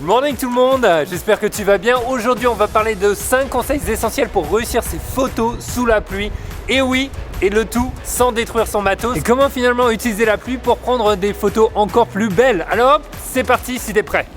Morning tout le monde, j'espère que tu vas bien. Aujourd'hui on va parler de 5 conseils essentiels pour réussir ses photos sous la pluie. Et oui, et le tout sans détruire son matos. Et comment finalement utiliser la pluie pour prendre des photos encore plus belles. Alors hop, c'est parti si t'es prêt.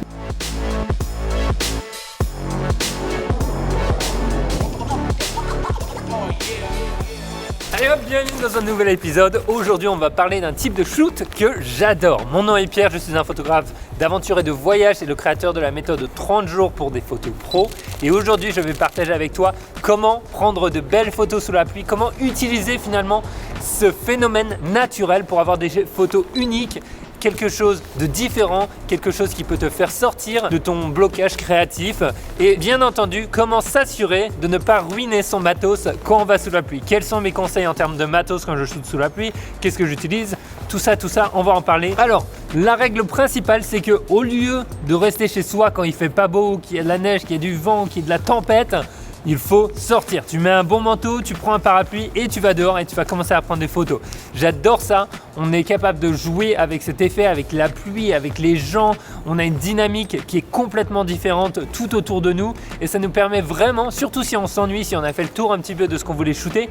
Allez hop, bienvenue dans un nouvel épisode. Aujourd'hui on va parler d'un type de shoot que j'adore. Mon nom est Pierre, je suis un photographe d'aventure et de voyage et le créateur de la méthode 30 jours pour des photos pro. Et aujourd'hui je vais partager avec toi comment prendre de belles photos sous la pluie, comment utiliser finalement ce phénomène naturel pour avoir des photos uniques, quelque chose de différent, quelque chose qui peut te faire sortir de ton blocage créatif et bien entendu comment s'assurer de ne pas ruiner son matos quand on va sous la pluie. Quels sont mes conseils en termes de matos quand je shoot sous la pluie, qu'est-ce que j'utilise, tout ça on va en parler. Alors la règle principale c'est que au lieu de rester chez soi quand il fait pas beau, qu'il y a de la neige, qu'il y a du vent, qu'il y a de la tempête, il faut sortir. Tu mets un bon manteau, tu prends un parapluie et tu vas dehors et tu vas commencer à prendre des photos. J'adore ça. On est capable de jouer avec cet effet, avec la pluie, avec les gens. On a une dynamique qui est complètement différente tout autour de nous et ça nous permet vraiment, surtout si on s'ennuie, si on a fait le tour un petit peu de ce qu'on voulait shooter,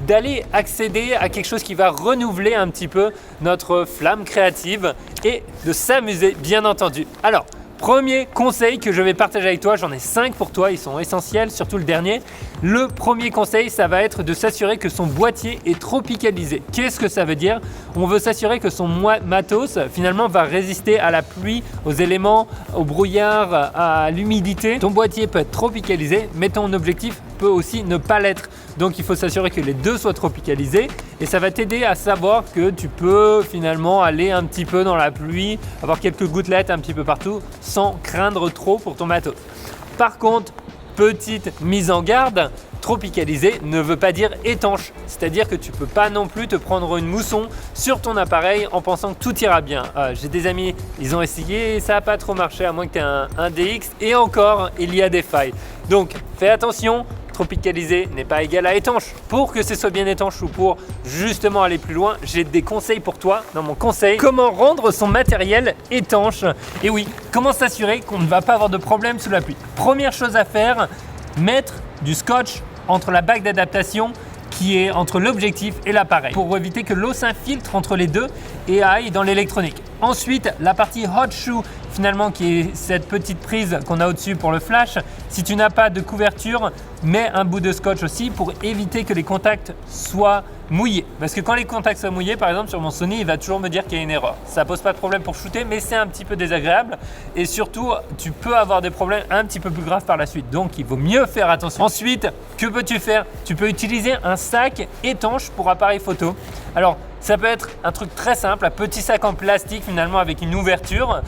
d'aller accéder à quelque chose qui va renouveler un petit peu notre flamme créative et de s'amuser bien entendu. Alors, premier conseil que je vais partager avec toi, j'en ai 5 pour toi, ils sont essentiels, surtout le dernier. Le premier conseil, ça va être de s'assurer que son boîtier est tropicalisé. Qu'est-ce que ça veut dire? On veut s'assurer que son matos finalement va résister à la pluie, aux éléments, au brouillard, à l'humidité. Ton boîtier peut être tropicalisé, mais ton objectif peut aussi ne pas l'être. Donc il faut s'assurer que les deux soient tropicalisés et ça va t'aider à savoir que tu peux finalement aller un petit peu dans la pluie, avoir quelques gouttelettes un petit peu partout sans craindre trop pour ton matos. Par contre, petite mise en garde, tropicalisé ne veut pas dire étanche, c'est-à-dire que tu peux pas non plus te prendre une mousson sur ton appareil en pensant que tout ira bien. J'ai des amis, ils ont essayé et ça n'a pas trop marché à moins que tu aies un DX et encore il y a des failles. Donc fais attention, tropicalisé n'est pas égal à étanche. Pour que ce soit bien étanche ou pour justement aller plus loin, j'ai des conseils pour toi dans mon conseil. Comment rendre son matériel étanche? Et oui, comment s'assurer qu'on ne va pas avoir de problème sous la pluie? Première chose à faire, mettre du scotch entre la bague d'adaptation qui est entre l'objectif et l'appareil pour éviter que l'eau s'infiltre entre les deux et aille dans l'électronique. Ensuite, la partie hot shoe finalement qui est cette petite prise qu'on a au-dessus pour le flash. Si tu n'as pas de couverture, mets un bout de scotch aussi pour éviter que les contacts soient mouillés. Parce que quand les contacts sont mouillés, par exemple sur mon Sony, il va toujours me dire qu'il y a une erreur. Ça pose pas de problème pour shooter, mais c'est un petit peu désagréable et surtout, tu peux avoir des problèmes un petit peu plus graves par la suite. Donc, il vaut mieux faire attention. Ensuite, que peux-tu faire? Tu peux utiliser un sac étanche pour appareil photo. Alors, ça peut être un truc très simple, un petit sac en plastique finalement avec une ouverture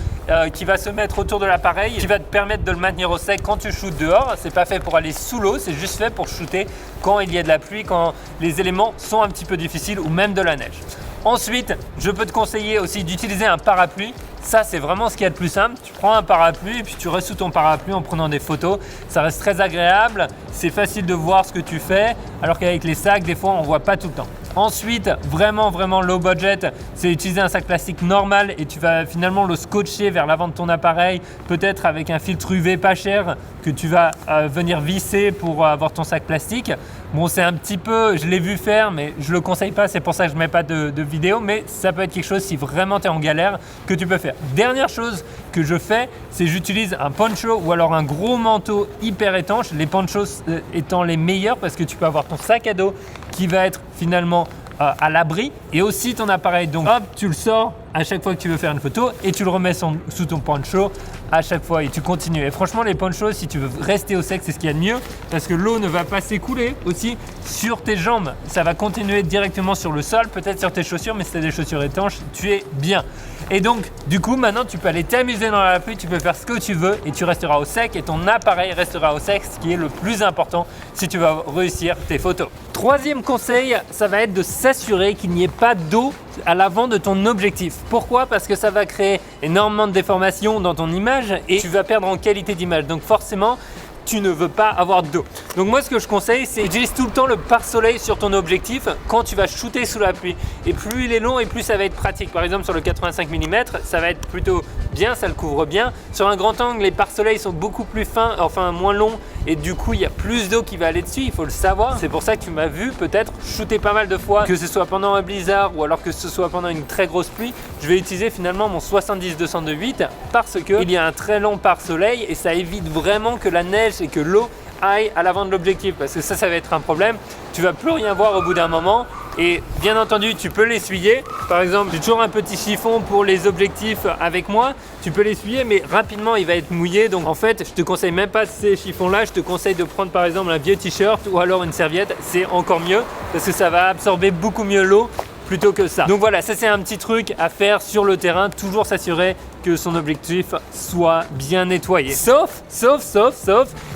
qui va se mettre autour de l'appareil, qui va te permettre de le maintenir au sec quand tu shootes dehors. C'est pas fait pour aller sous l'eau, c'est juste fait pour shooter quand il y a de la pluie, quand les éléments sont un petit peu difficiles ou même de la neige. Ensuite, je peux te conseiller aussi d'utiliser un parapluie. Ça, c'est vraiment ce qu'il y a de plus simple. Tu prends un parapluie et puis tu restes sous ton parapluie en prenant des photos. Ça reste très agréable, c'est facile de voir ce que tu fais, alors qu'avec les sacs, des fois, on ne voit pas tout le temps. Ensuite, vraiment low budget, c'est utiliser un sac plastique normal et tu vas finalement le scotcher vers l'avant de ton appareil, peut-être avec un filtre UV pas cher que tu vas venir visser pour avoir ton sac plastique. Bon, c'est un petit peu, je l'ai vu faire, mais je le conseille pas, c'est pour ça que je mets pas de vidéo, mais ça peut être quelque chose si vraiment tu es en galère que tu peux faire. Dernière chose que je fais, c'est j'utilise un poncho ou alors un gros manteau hyper étanche, les ponchos étant les meilleurs parce que tu peux avoir ton sac à dos qui va être finalement à l'abri et aussi ton appareil. Donc hop, tu le sors à chaque fois que tu veux faire une photo et tu le remets sous ton poncho à chaque fois et tu continues. Et franchement, les ponchos, si tu veux rester au sec, c'est ce qu'il y a de mieux parce que l'eau ne va pas s'écouler aussi sur tes jambes. Ça va continuer directement sur le sol, peut-être sur tes chaussures, mais si tu as des chaussures étanches, tu es bien. Et donc, du coup, maintenant, tu peux aller t'amuser dans la pluie, tu peux faire ce que tu veux et tu resteras au sec et ton appareil restera au sec, ce qui est le plus important si tu vas réussir tes photos. Troisième conseil, ça va être de s'assurer qu'il n'y ait pas d'eau à l'avant de ton objectif. Pourquoi? Parce que ça va créer énormément de déformations dans ton image et tu vas perdre en qualité d'image. Donc forcément, tu ne veux pas avoir d'eau. Donc moi, ce que je conseille, c'est utilise tout le temps le pare-soleil sur ton objectif quand tu vas shooter sous la pluie. Et plus il est long et plus ça va être pratique. Par exemple, sur le 85 mm, ça va être plutôt bien, ça le couvre bien. Sur un grand angle, les pare-soleil sont beaucoup plus fins, enfin moins longs, et du coup il y a plus d'eau qui va aller dessus, il faut le savoir. C'est pour ça que tu m'as vu peut-être shooter pas mal de fois, que ce soit pendant un blizzard ou alors que ce soit pendant une très grosse pluie. Je vais utiliser finalement mon 70-200 de 8 parce qu'il y a un très long pare-soleil et ça évite vraiment que la neige et que l'eau aille à l'avant de l'objectif, parce que ça va être un problème. Tu vas plus rien voir au bout d'un moment, et bien entendu tu peux l'essuyer. Par exemple, j'ai toujours un petit chiffon pour les objectifs avec moi, tu peux l'essuyer mais rapidement il va être mouillé. Donc en fait je te conseille même pas ces chiffons là, je te conseille de prendre par exemple un vieux t-shirt ou alors une serviette, c'est encore mieux parce que ça va absorber beaucoup mieux l'eau plutôt que ça. Donc voilà, ça c'est un petit truc à faire sur le terrain, toujours s'assurer que son objectif soit bien nettoyé. Sauf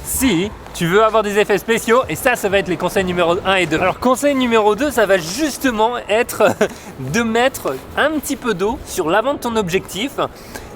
si tu veux avoir des effets spéciaux, et ça va être les conseils numéro 1 et 2. Alors conseil numéro 2, ça va justement être de mettre un petit peu d'eau sur l'avant de ton objectif.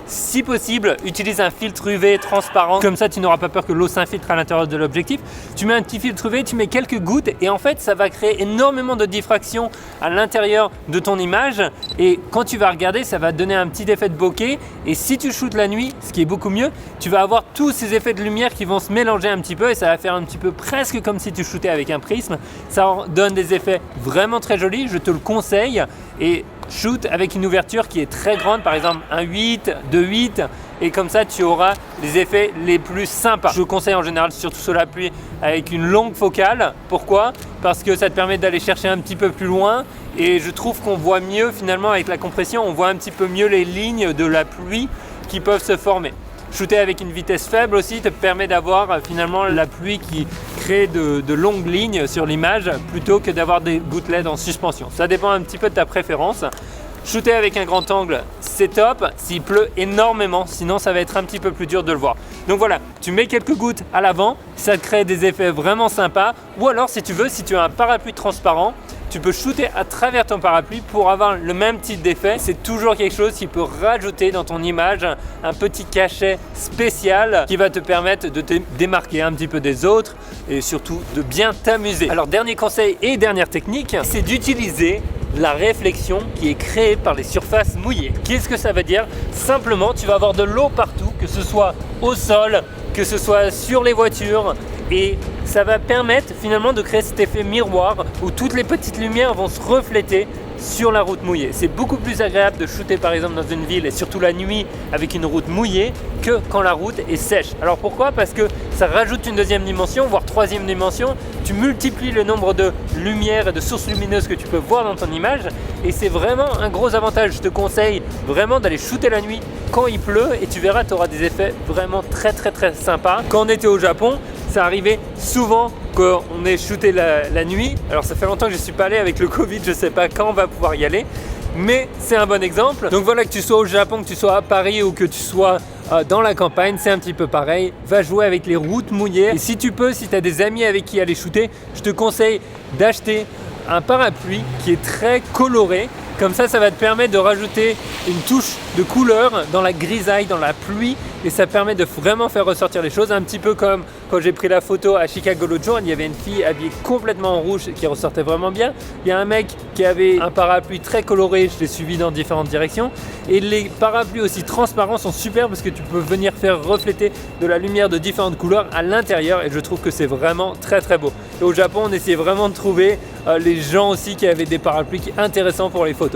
Si possible, utilise un filtre UV transparent, comme ça tu n'auras pas peur que l'eau s'infiltre à l'intérieur de l'objectif. Tu mets un petit filtre UV, tu mets quelques gouttes et en fait ça va créer énormément de diffraction à l'intérieur de ton image, et quand tu vas regarder ça va donner un petit effet de bokeh, et si tu shootes la nuit, ce qui est beaucoup mieux, tu vas avoir tous ces effets de lumière qui vont se mélanger un petit peu et ça va faire un petit peu presque comme si tu shootais avec un prisme. Ça donne des effets vraiment très jolis, je te le conseille. Et shoot avec une ouverture qui est très grande, par exemple un 8, 2/8, et comme ça tu auras les effets les plus sympas. Je conseille en général, surtout sur la pluie, avec une longue focale. Pourquoi? Parce que ça te permet d'aller chercher un petit peu plus loin, et je trouve qu'on voit mieux finalement avec la compression, on voit un petit peu mieux les lignes de la pluie qui peuvent se former. Shooter avec une vitesse faible aussi te permet d'avoir finalement la pluie qui crée de longues lignes sur l'image plutôt que d'avoir des gouttelettes en suspension. Ça dépend un petit peu de ta préférence. Shooter avec un grand angle, c'est top s'il pleut énormément, sinon ça va être un petit peu plus dur de le voir. Donc voilà, tu mets quelques gouttes à l'avant, ça te crée des effets vraiment sympas. Ou alors si tu veux, si tu as un parapluie transparent, tu peux shooter à travers ton parapluie pour avoir le même type d'effet. C'est toujours quelque chose qui peut rajouter dans ton image un petit cachet spécial qui va te permettre de te démarquer un petit peu des autres et surtout de bien t'amuser. Alors dernier conseil et dernière technique, c'est d'utiliser la réflexion qui est créée par les surfaces mouillées. Qu'est-ce que ça veut dire? Simplement, tu vas avoir de l'eau partout, que ce soit au sol, que ce soit sur les voitures, et ça va permettre finalement de créer cet effet miroir où toutes les petites lumières vont se refléter sur la route mouillée. C'est beaucoup plus agréable de shooter par exemple dans une ville et surtout la nuit avec une route mouillée que quand la route est sèche. Alors pourquoi? Parce que ça rajoute une deuxième dimension, voire troisième dimension. Tu multiplies le nombre de lumières et de sources lumineuses que tu peux voir dans ton image, et c'est vraiment un gros avantage. Je te conseille vraiment d'aller shooter la nuit quand il pleut et tu verras, tu auras des effets vraiment très sympas. Quand on était au Japon, ça arrivait souvent qu'on ait shooté la nuit. Alors ça fait longtemps que je ne suis pas allé avec le Covid, je ne sais pas quand on va pouvoir y aller, mais c'est un bon exemple. Donc voilà, que tu sois au Japon, que tu sois à Paris ou que tu sois dans la campagne, c'est un petit peu pareil. Va jouer avec les routes mouillées, et si tu peux, si tu as des amis avec qui aller shooter, je te conseille d'acheter un parapluie qui est très coloré. Comme ça va te permettre de rajouter une touche de couleur dans la grisaille, dans la pluie, et ça permet de vraiment faire ressortir les choses. Un petit peu comme quand j'ai pris la photo à Chicago l'autre jour, il y avait une fille habillée complètement en rouge qui ressortait vraiment bien. Il y a un mec qui avait un parapluie très coloré, je l'ai suivi dans différentes directions. Et les parapluies aussi transparents sont super parce que tu peux venir faire refléter de la lumière de différentes couleurs à l'intérieur, et je trouve que c'est vraiment très beau. Et au Japon, on essayait vraiment de trouver les gens aussi qui avaient des parapluies intéressants pour les photos.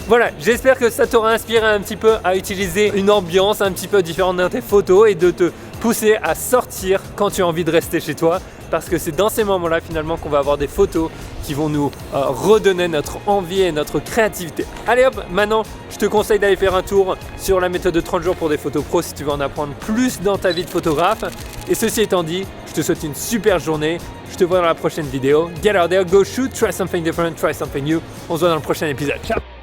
Voilà, j'espère que ça t'aura inspiré un petit peu à utiliser une ambiance un petit peu différente dans tes photos et de te pousser à sortir quand tu as envie de rester chez toi, parce que c'est dans ces moments-là finalement qu'on va avoir des photos qui vont nous redonner notre envie et notre créativité. Allez hop, maintenant je te conseille d'aller faire un tour sur la méthode de 30 jours pour des photos pro si tu veux en apprendre plus dans ta vie de photographe. Et ceci étant dit, je te souhaite une super journée. Je te vois dans la prochaine vidéo. Get out there, go shoot, try something different, try something new. On se voit dans le prochain épisode. Ciao!